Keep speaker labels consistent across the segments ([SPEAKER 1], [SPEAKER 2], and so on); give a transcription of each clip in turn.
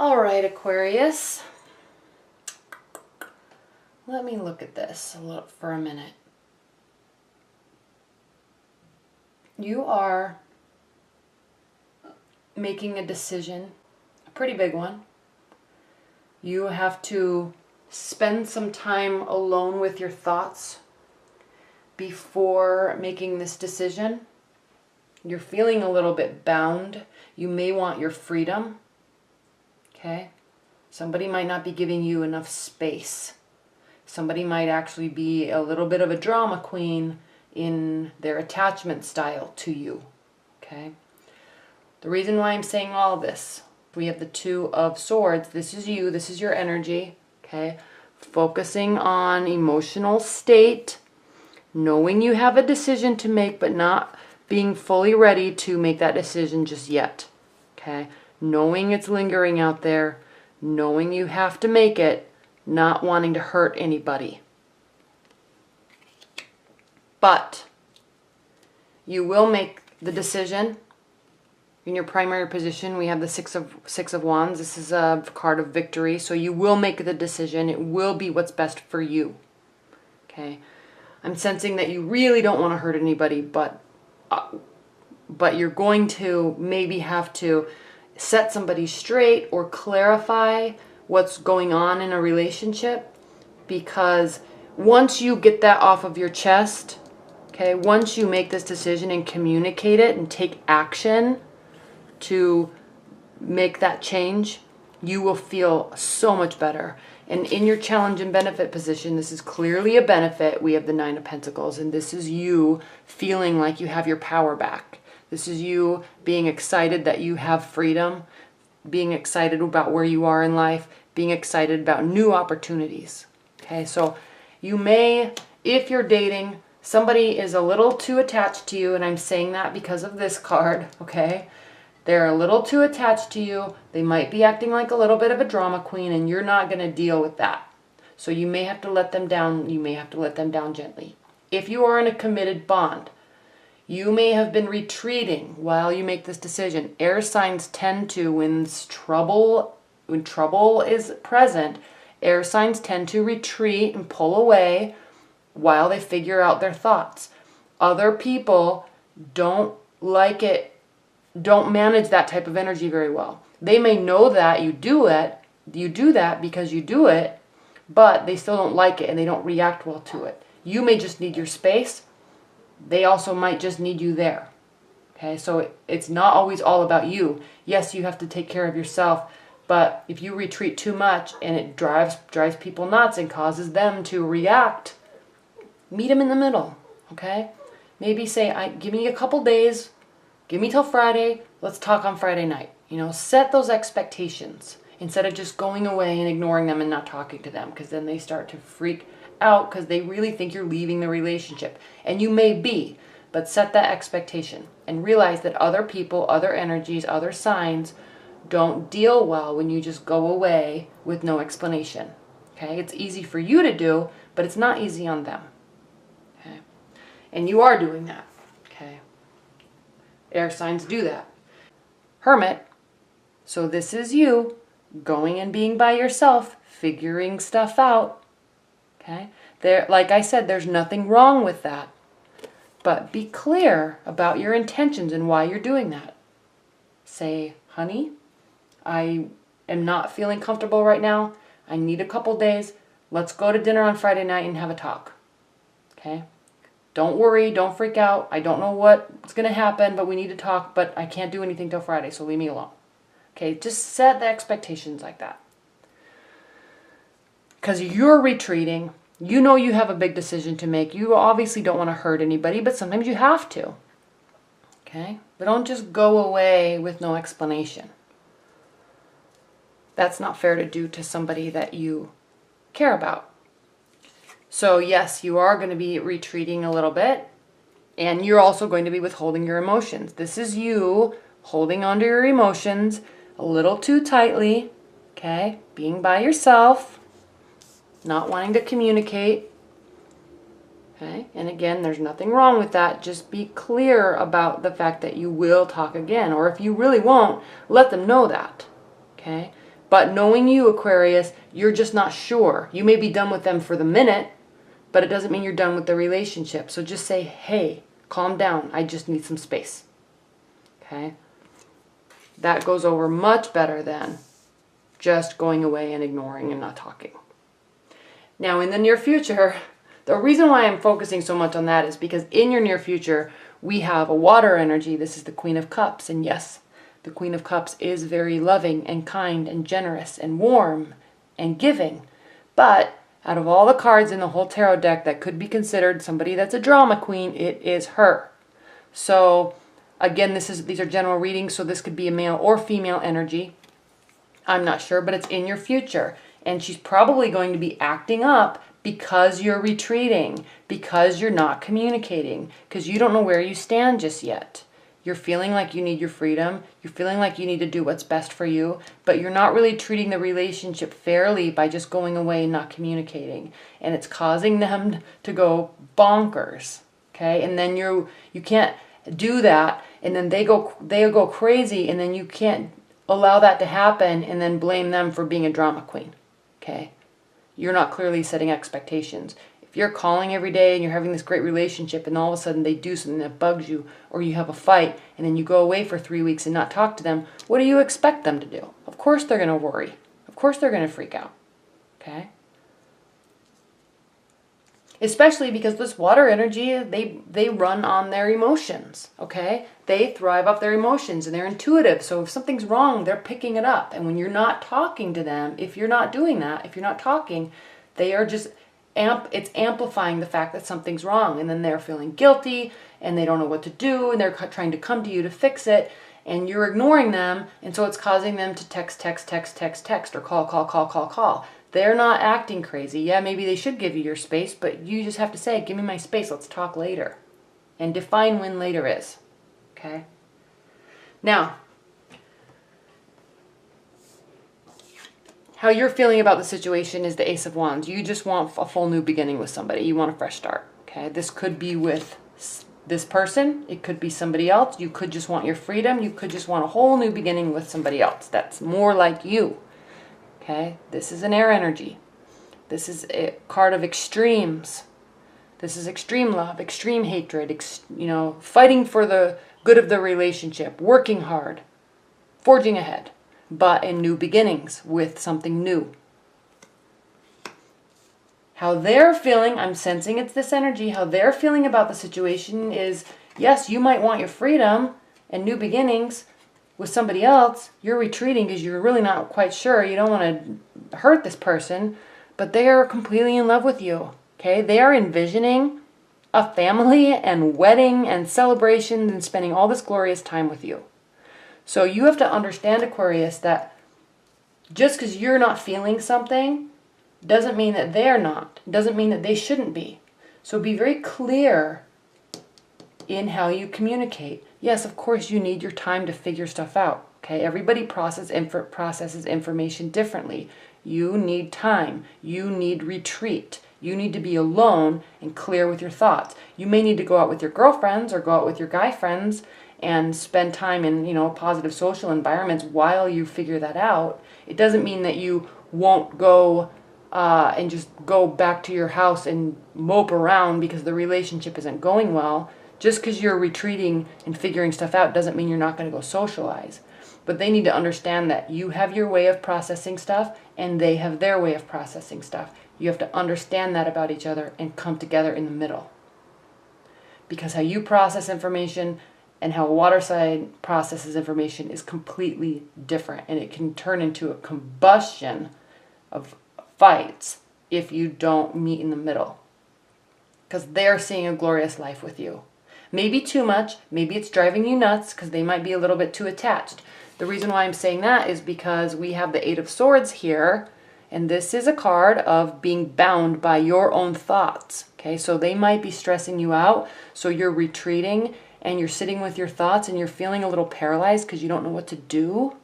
[SPEAKER 1] All right, Aquarius. Let me look at this for a minute. You are making a decision, a pretty big one. You have to spend some time alone with your thoughts before making this decision. You're feeling a little bit bound. You may want your freedom. Okay? Somebody might not be giving you enough space. Somebody might actually be a little bit of a drama queen in their attachment style to you. Okay? The reason why I'm saying all this, we have the Two of Swords. This is you. This is your energy. Okay? Focusing on emotional state, knowing you have a decision to make, but not being fully ready to make that decision just yet. Okay? Knowing it's lingering out there, knowing you have to make it, not wanting to hurt anybody. But you will make the decision. In your primary position, we have the Six of Wands. This is a card of victory. So you will make the decision. It will be what's best for you. Okay? I'm sensing that you really don't want to hurt anybody, but you're going to maybe have to set somebody straight or clarify what's going on in a relationship, because once you get that off of your chest, okay, once you make this decision and communicate it and take action to make that change, you will feel so much better. And in your challenge and benefit position, this is clearly a benefit. We have the Nine of Pentacles, and this is you feeling like you have your power back. This is you being excited that you have freedom, being excited about where you are in life, being excited about new opportunities. Okay, so you may, if you're dating, somebody is a little too attached to you, and I'm saying that because of this card, okay? They're a little too attached to you. They might be acting like a little bit of a drama queen, and you're not going to deal with that. So you may have to let them down. You may have to let them down gently. If you are in a committed bond, you may have been retreating while you make this decision. Air signs tend to, when trouble is present, air signs tend to retreat and pull away while they figure out their thoughts. Other people don't like it, don't manage that type of energy very well. They may know that you do that because you do it, but they still don't like it and they don't react well to it. You may just need your space. They also might just need you there. Okay, so it's not always all about you. Yes, you have to take care of yourself, but if you retreat too much and it drives people nuts and causes them to react, meet them in the middle. Okay, maybe say, give me a couple days, give me till Friday, let's talk on Friday night. You know, set those expectations instead of just going away and ignoring them and not talking to them, because then they start to freak out because they really think you're leaving the relationship. And you may be, but set that expectation and realize that other people, other energies, other signs don't deal well when you just go away with no explanation. Okay? It's easy for you to do, but it's not easy on them. Okay? And you are doing that. Okay? Air signs do that. Hermit. So this is you going and being by yourself, figuring stuff out. Okay? Like I said, there's nothing wrong with that. But be clear about your intentions and why you're doing that. Say, honey, I am not feeling comfortable right now. I need a couple days. Let's go to dinner on Friday night and have a talk. Okay? Don't worry. Don't freak out. I don't know what's going to happen, but we need to talk. But I can't do anything till Friday, so leave me alone. Okay? Just set the expectations like that. Because you're retreating. You know you have a big decision to make. You obviously don't want to hurt anybody, but sometimes you have to. Okay? But don't just go away with no explanation. That's not fair to do to somebody that you care about. So yes, you are going to be retreating a little bit, and you're also going to be withholding your emotions. This is you holding onto your emotions a little too tightly, okay? Being by yourself, not wanting to communicate, okay? And again, there's nothing wrong with that. Just be clear about the fact that you will talk again, or if you really won't, let them know that, okay? But knowing you, Aquarius, you're just not sure. You may be done with them for the minute, but it doesn't mean you're done with the relationship. So just say, hey, calm down. I just need some space. Okay? That goes over much better than just going away and ignoring and not talking. Now, in the near future, the reason why I'm focusing so much on that is because in your near future, we have a water energy. This is the Queen of Cups. And yes, the Queen of Cups is very loving and kind and generous and warm and giving. But out of all the cards in the whole tarot deck that could be considered somebody that's a drama queen, it is her. So again, these are general readings, so this could be a male or female energy. I'm not sure, but it's in your future. And she's probably going to be acting up because you're retreating, because you're not communicating, because you don't know where you stand just yet. You're feeling like you need your freedom. You're feeling like you need to do what's best for you, but you're not really treating the relationship fairly by just going away and not communicating. And it's causing them to go bonkers, okay? And then you can't do that, and then they go crazy, and then you can't allow that to happen and then blame them for being a drama queen, okay? You're not clearly setting expectations. If you're calling every day and you're having this great relationship and all of a sudden they do something that bugs you, or you have a fight and then you go away for 3 weeks and not talk to them, what do you expect them to do? Of course they're going to worry. Of course they're going to freak out, okay? Especially because this water energy, they run on their emotions, okay? They thrive off their emotions and they're intuitive. So if something's wrong, they're picking it up. And when you're not talking to them, if you're not doing that, if you're not talking, they are just, it's amplifying the fact that something's wrong. And then they're feeling guilty and they don't know what to do and they're trying to come to you to fix it. And you're ignoring them. And so it's causing them to text, or call. They're not acting crazy. Yeah, maybe they should give you your space, but you just have to say, give me my space, let's talk later. And define when later is. Okay? Now, how you're feeling about the situation is the Ace of Wands. You just want a full new beginning with somebody. You want a fresh start. Okay? This could be with this person. It could be somebody else. You could just want your freedom. You could just want a whole new beginning with somebody else. That's more like you. Okay, this is an air energy. This is a card of extremes. This is extreme love, extreme hatred, fighting for the good of the relationship, working hard, forging ahead, but in new beginnings with something new. How they're feeling, I'm sensing it's this energy, how they're feeling about the situation is, yes, you might want your freedom and new beginnings, with somebody else, you're retreating because you're really not quite sure. You don't want to hurt this person, but they are completely in love with you. Okay? They are envisioning a family and wedding and celebrations and spending all this glorious time with you. So you have to understand, Aquarius, that just because you're not feeling something doesn't mean that they're not. Doesn't mean that they shouldn't be. So be very clear in how you communicate. Yes, of course, you need your time to figure stuff out. Okay, everybody processes information differently. You need time. You need retreat. You need to be alone and clear with your thoughts. You may need to go out with your girlfriends or go out with your guy friends and spend time in, positive social environments while you figure that out. It doesn't mean that you won't go and just go back to your house and mope around because the relationship isn't going well. Just because you're retreating and figuring stuff out doesn't mean you're not going to go socialize. But they need to understand that you have your way of processing stuff and they have their way of processing stuff. You have to understand that about each other and come together in the middle. Because how you process information and how a water sign processes information is completely different. And it can turn into a combustion of fights if you don't meet in the middle. Because they're seeing a glorious life with you. Maybe too much, maybe it's driving you nuts because they might be a little bit too attached. The reason why I'm saying that is because we have the Eight of Swords here, and this is a card of being bound by your own thoughts. Okay, so they might be stressing you out, so you're retreating and you're sitting with your thoughts and you're feeling a little paralyzed because you don't know what to do.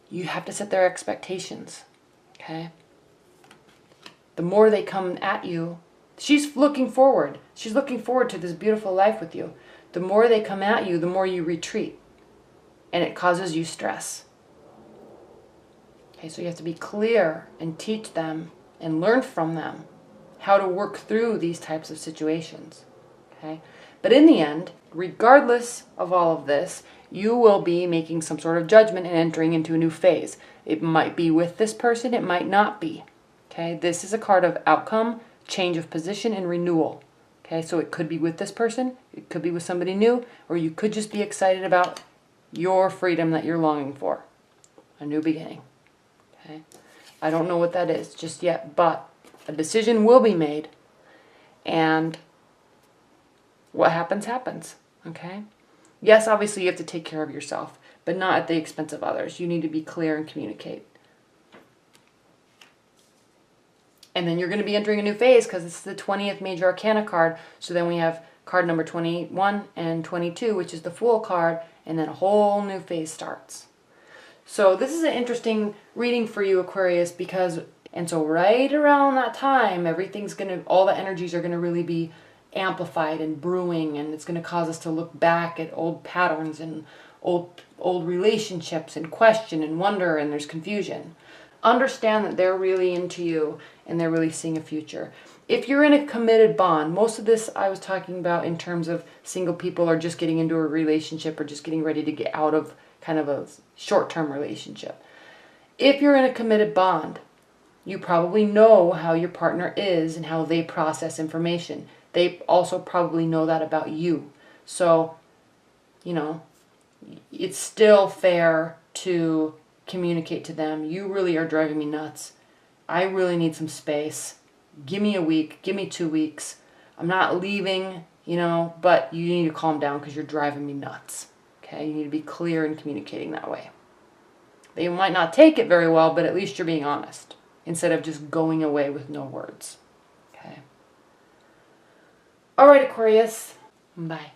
[SPEAKER 1] You have to set their expectations, okay? The more they come at you, she's looking forward. She's looking forward to this beautiful life with you. The more they come at you, the more you retreat. And it causes you stress. Okay, so you have to be clear and teach them and learn from them how to work through these types of situations. Okay? But in the end, regardless of all of this, you will be making some sort of judgment and entering into a new phase. It might be with this person, it might not be. Okay? This is a card of outcome, change of position, and renewal. Okay? So it could be with this person, it could be with somebody new, or you could just be excited about your freedom that you're longing for. A new beginning. Okay? I don't know what that is just yet, but a decision will be made, and what happens, happens. Okay? Yes, obviously you have to take care of yourself, but not at the expense of others. You need to be clear and communicate. And then you're going to be entering a new phase because it's the 20th Major Arcana card. So then we have card number 21 and 22, which is the Fool card, and then a whole new phase starts. So this is an interesting reading for you, Aquarius, because, and so right around that time, all the energies are going to really be amplified and brewing, and it's going to cause us to look back at old patterns and old relationships and question and wonder, and there's confusion. Understand that they're really into you and they're really seeing a future. If you're in a committed bond, most of this I was talking about in terms of single people or just getting into a relationship or just getting ready to get out of kind of a short-term relationship. If you're in a committed bond, you probably know how your partner is and how they process information. They also probably know that about you. So, you know, it's still fair to communicate to them. You really are driving me nuts. I really need some space. Give me a week. Give me 2 weeks. I'm not leaving, you know, but you need to calm down because you're driving me nuts. Okay? You need to be clear in communicating that way. They might not take it very well, but at least you're being honest instead of just going away with no words. Okay? All right, Aquarius. Bye.